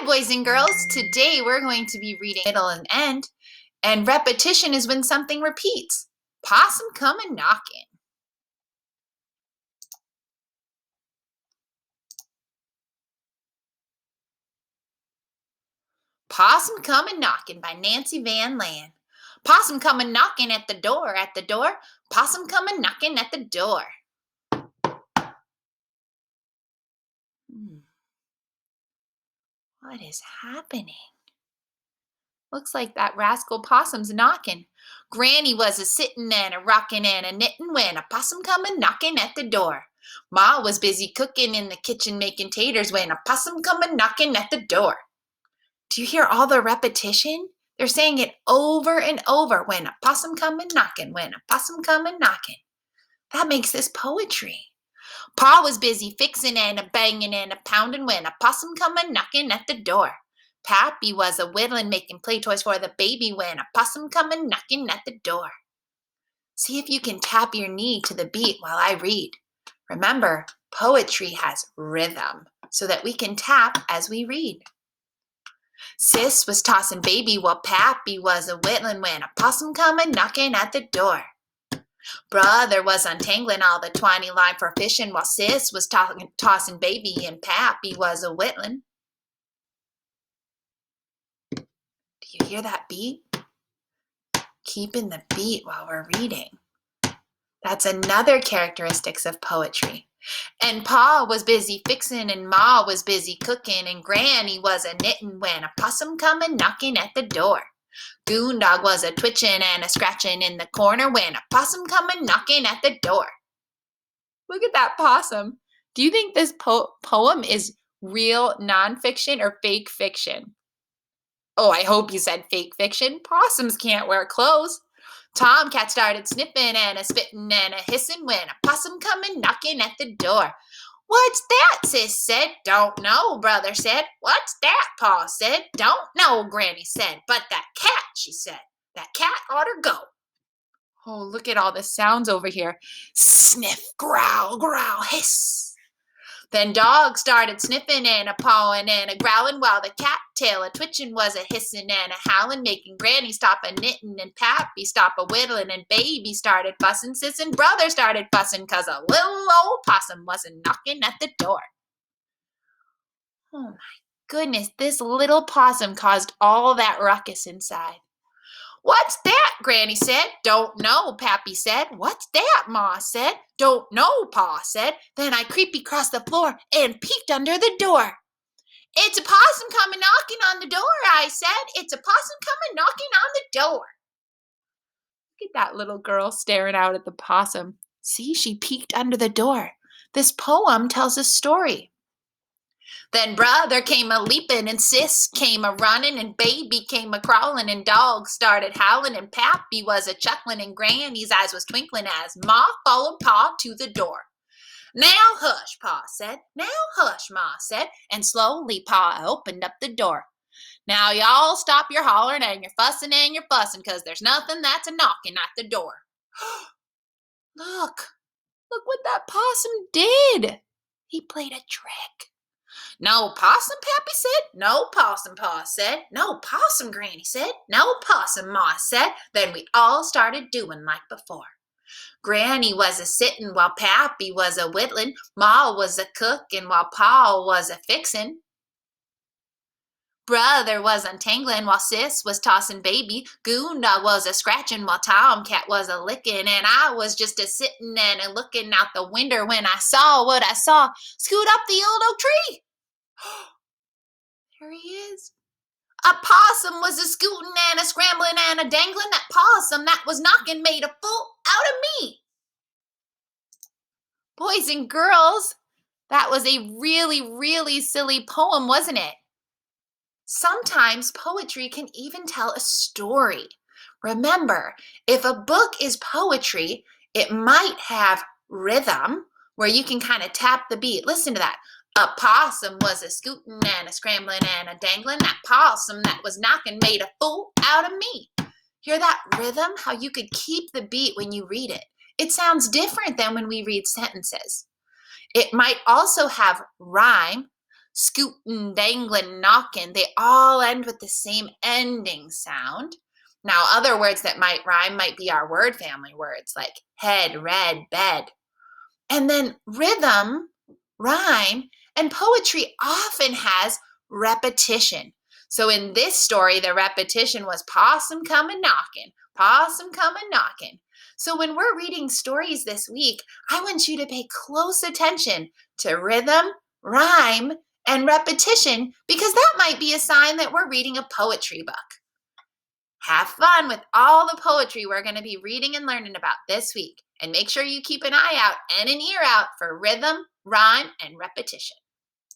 Hi, boys and girls. Today we're going to be reading middle and end, and repetition is when something repeats. Possum come knockin'. Possum come knockin' by Nancy Van Lan. Possum come knockin' at the door, Possum come knockin' at the door. What is happening? Looks like that rascal Possum's knocking. Granny was a-sittin' and a-rockin' and a-knittin' when a possum come knockin' at the door. Ma was busy cookin' in the kitchen making taters when a possum come knockin' at the door. Do you hear all the repetition? They're saying it over and over. When a possum come knockin', when a possum come knockin'. That makes this poetry. Pa was busy fixin' and a-bangin' and a-poundin' when a possum come knockin' at the door. Pappy was a-whittlin' making play toys for the baby when a possum come knockin' at the door. See if you can tap your knee to the beat while I read. Remember, poetry has rhythm so that we can tap as we read. Sis was tossin' baby while Pappy was a-whittlin' when a possum come knockin' at the door. Brother was untangling all the twiny line for fishing while Sis was tossing baby and Pappy was a-whittlin'. Do you hear that beat? Keeping the beat while we're reading. That's another characteristics of poetry. And Pa was busy fixing and Ma was busy cooking and Granny was a-knitting when a possum come knocking at the door. Goondog was a-twitching and a-scratching in the corner when a possum come knocking at the door. Look at that possum. Do you think this poem is real nonfiction or fake fiction? Oh, I hope you said fake fiction. Possums can't wear clothes. Tomcat started sniffing and a-spitting and a-hissing when a possum come knocking at the door. What's that? Sis said. Don't know, brother said. What's that? Pa said. Don't know, Granny said. But that cat, she said. That cat ought to go. Oh, look at all the sounds over here. Sniff, growl, growl, hiss. Then dog started sniffing and a-pawing and a-growling while the cat tail a-twitching was a-hissing and a-howling, making Granny stop a-knitting and Pappy stop a-whittling and Baby started fussing, Sis and brother started fussing 'cause a little old possum wasn't knocking at the door. Oh my goodness, this little possum caused all that ruckus inside. What's that? Granny said. Don't know, Pappy said. What's that? Ma said. Don't know, Pa said. Then I creepy crossed the floor and peeked under the door. It's a possum coming knocking on the door, I said. It's a possum coming knocking on the door. Look at that little girl staring out at the possum. See, she peeked under the door. This poem tells a story. Then brother came a-leaping and Sis came a-running and Baby came a-crawling and dog started howling and Pappy was a-chuckling and Granny's eyes was twinkling as Ma followed Pa to the door. Now hush, Pa said. Now hush, Ma said, and slowly Pa opened up the door. Now y'all stop your hollering and your fussing 'cause there's nothing that's a-knocking at the door. Look what that possum did. He played a trick. No possum, Pappy said. No possum, Pa said. No possum, Granny said. No possum, Ma said. Then we all started doing like before. Granny was a-sittin' while Pappy was a-whittling. Ma was a-cookin' while Pa was a-fixin'. Brother was untangling while Sis was tossing baby. Goondog was a-scratching while Tomcat was a-licking. And I was just a-sittin' and a-looking out the window when I saw what I saw. Scoot up the old oak tree. There he is. A possum was a-scootin' and a-scrambling and a-dangling. That possum that was knocking made a fool out of me. Boys and girls, that was a really, really silly poem, wasn't it? Sometimes poetry can even tell a story. Remember, if a book is poetry, it might have rhythm where you can kind of tap the beat. Listen to that. A possum was a-scootin' and a-scrambling and a-dangling. That possum that was knocking made a fool out of me. Hear that rhythm? How you could keep the beat when you read it. It sounds different than when we read sentences. It might also have rhyme. scootin', danglin', knockin', they all end with the same ending sound. Now, other words that might rhyme might be our word family words like head, red, bed. And then rhythm, rhyme, and poetry often has repetition. So in this story, the repetition was possum coming knocking, possum coming knocking. So when we're reading stories this week, I want you to pay close attention to rhythm, rhyme, and repetition because that might be a sign that we're reading a poetry book. Have fun with all the poetry we're going to be reading and learning about this week. And make sure you keep an eye out and an ear out for rhythm, rhyme, and repetition.